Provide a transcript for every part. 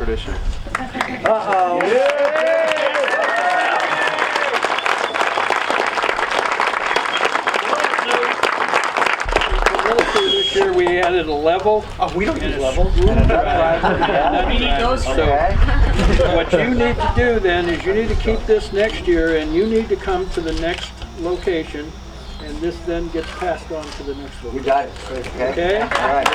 tradition. Uh-oh. This year we added a level. Oh, we don't use levels. So what you need to do then is you need to keep this next year, and you need to come to the next location, and this then gets passed on to the next You location. got it. Okay? Okay? All right.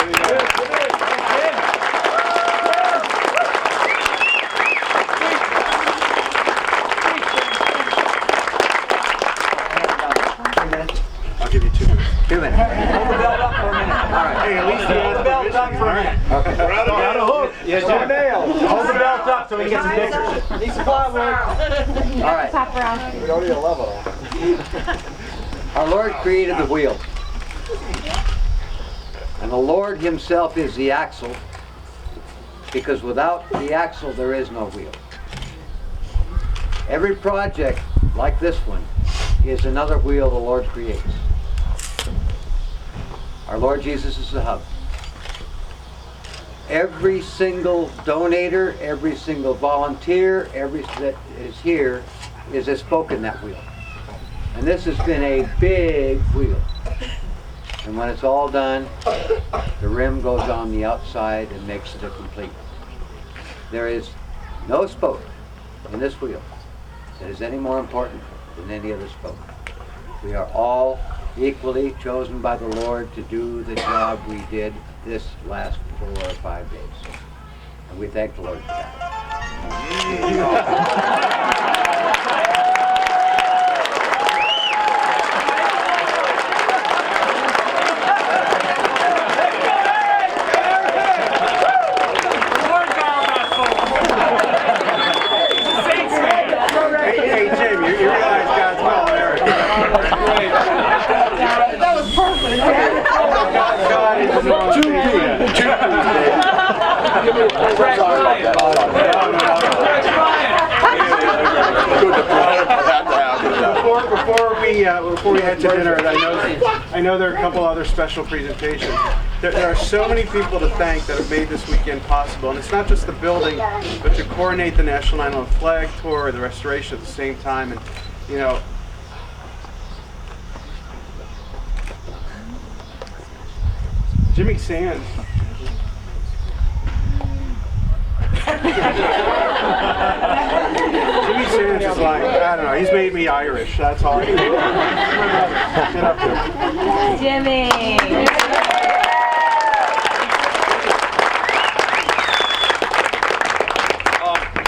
I'll give you 2 minutes. 2 minutes. Hold the belt up for a minute. All right. Hey, at least he has the belt up for a minute. Okay. Got a hook. Yes, you nailed. Hold the belt up so we can get some pictures. Need some plywood. All right. We don't need a level. Our Lord created the wheel. And the Lord himself is the axle, because without the axle there is no wheel. Every project like this one is another wheel the Lord creates. Our Lord Jesus is the hub. Every single donator, every single volunteer, every that is here is a spoke in that wheel. And this has been a big wheel. And when it's all done, the rim goes on the outside and makes it a complete. There is no spoke in this wheel that is any more important than any other spoke. We are all equally chosen by the Lord to do the job we did this last 4 or 5 days. And we thank the Lord for that. Hey, Jim, you realize God's well there. That was perfect. God is the one. Before we head to dinner, I know there are a couple other special presentations. There are so many people to thank that have made this weekend possible, and it's not just the building, but to coordinate the National 9/11 Flag Tour, the restoration at the same time, and you know. Jimmy Sands. Jimmy Sands is like, I don't know, he's made me Irish, that's all I can do. Get up there. Jimmy.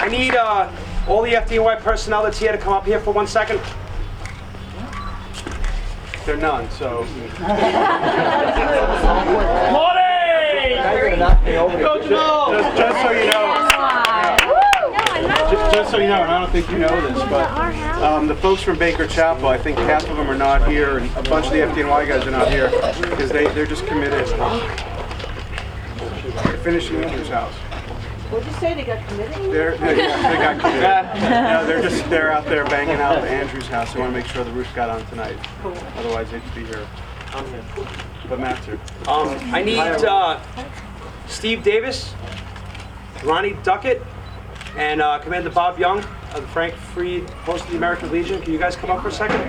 I need all the FDNY personnel that's here to come up here for 1 second. They're none, so. Coach Mo! Just so you know, just so you know, and I don't think you know this, but the folks from Baker Chapel, I think half of them are not here, and a bunch of the FDNY guys are not here, because they're just committed. They're finishing Andrew's house. What'd you say? They got committed? They got committed. No, they're out there banging out at Andrew's house. They want to make sure the roof got on tonight. Otherwise, they'd be here. I'm here. But Matt's here. I need Steve Davis, Ronnie Duckett, and Commander Bob Young of the Frank Freed Post of the American Legion. Can you guys come up for a second?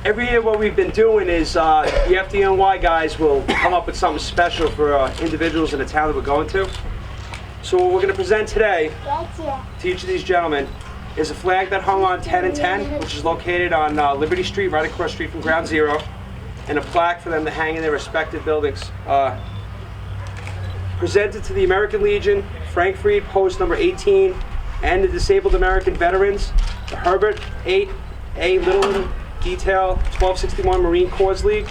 Every year what we've been doing is the FDNY guys will come up with something special for individuals in the town that we're going to. So what we're going to present today to each of these gentlemen is a flag that hung on 10 and 10, which is located on Liberty Street, right across the street from Ground Zero, and a plaque for them to hang in their respective buildings. Presented to the American Legion, Frank Freed Post number 18, and the Disabled American Veterans, the Herbert 8A Little Detail 1261 Marine Corps League,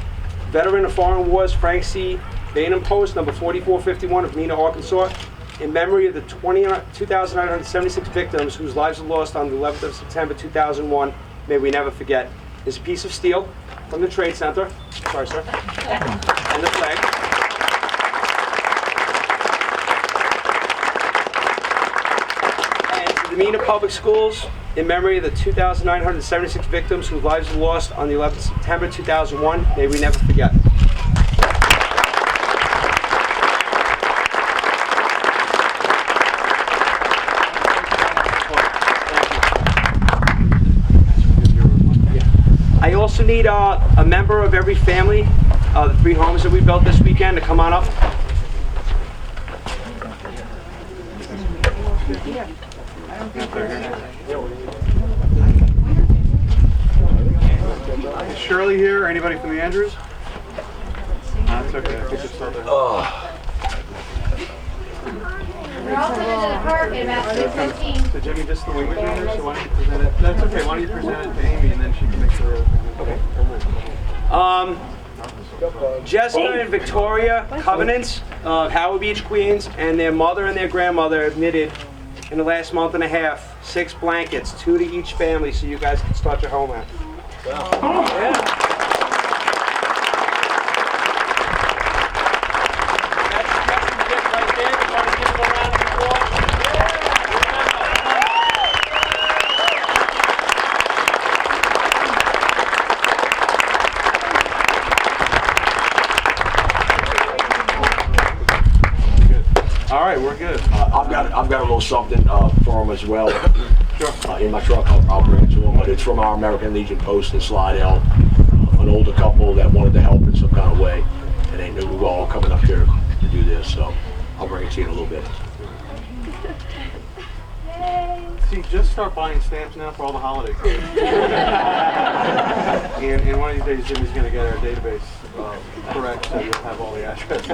Veteran of Foreign Wars Frank C. Bainham Post number 4451 of MENA, Arkansas, in memory of the 2,976 victims whose lives were lost on the 11th of September 2001. May we never forget. This piece of steel from the Trade Center. Sorry, sir. And the flag. And the MENA Public Schools in memory of the 2,976 victims whose lives were lost on the 11th of September 2001. May we never forget. I also need a member of every family, the 3 homes that we built this weekend, to come on up. Is Shirley here? Or anybody from the Andrews? No, it's okay. I think it's still there. We're all coming to the park at about 6:15. So Jimmy, just the Winger'S in there, so why don't you present it? That's okay. Why don't you present it to Amy and then she can make sure. Jessica and Victoria Covenants of Howard Beach, Queens, and their mother and their grandmother admitted in the last month and a half 6 blankets, 2 to each family, so you guys can start your home out. Yeah. All right, we're good. I've got a little something for them as well. In my truck, I'll bring it to them. But it's from our American Legion post in Slidell. An older couple that wanted to help in some kind of way, and they knew we were all coming up here to do this. So I'll bring it to you in a little bit. See, just start buying stamps now for all the holiday cards. and one of these days, Jimmy's going to get our database correct, so you'll have all the addresses.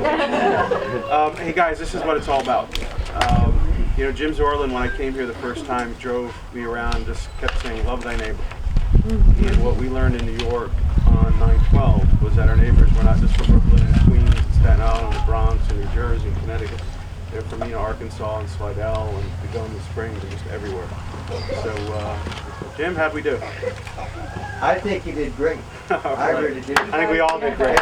Hey guys, this is what it's all about. You know, Jim Zorlin, when I came here the first time, drove me around, just kept saying, love thy neighbor. And what we learned in New York on 9/12 was that our neighbors were not just from Brooklyn and Queens and Staten Island and the Bronx and New Jersey and Connecticut. They're from, you know, Arkansas and Slidell and Pagonia Springs and just everywhere. So, Jim, how'd we do? I think you did great. I really did. I think we all did great.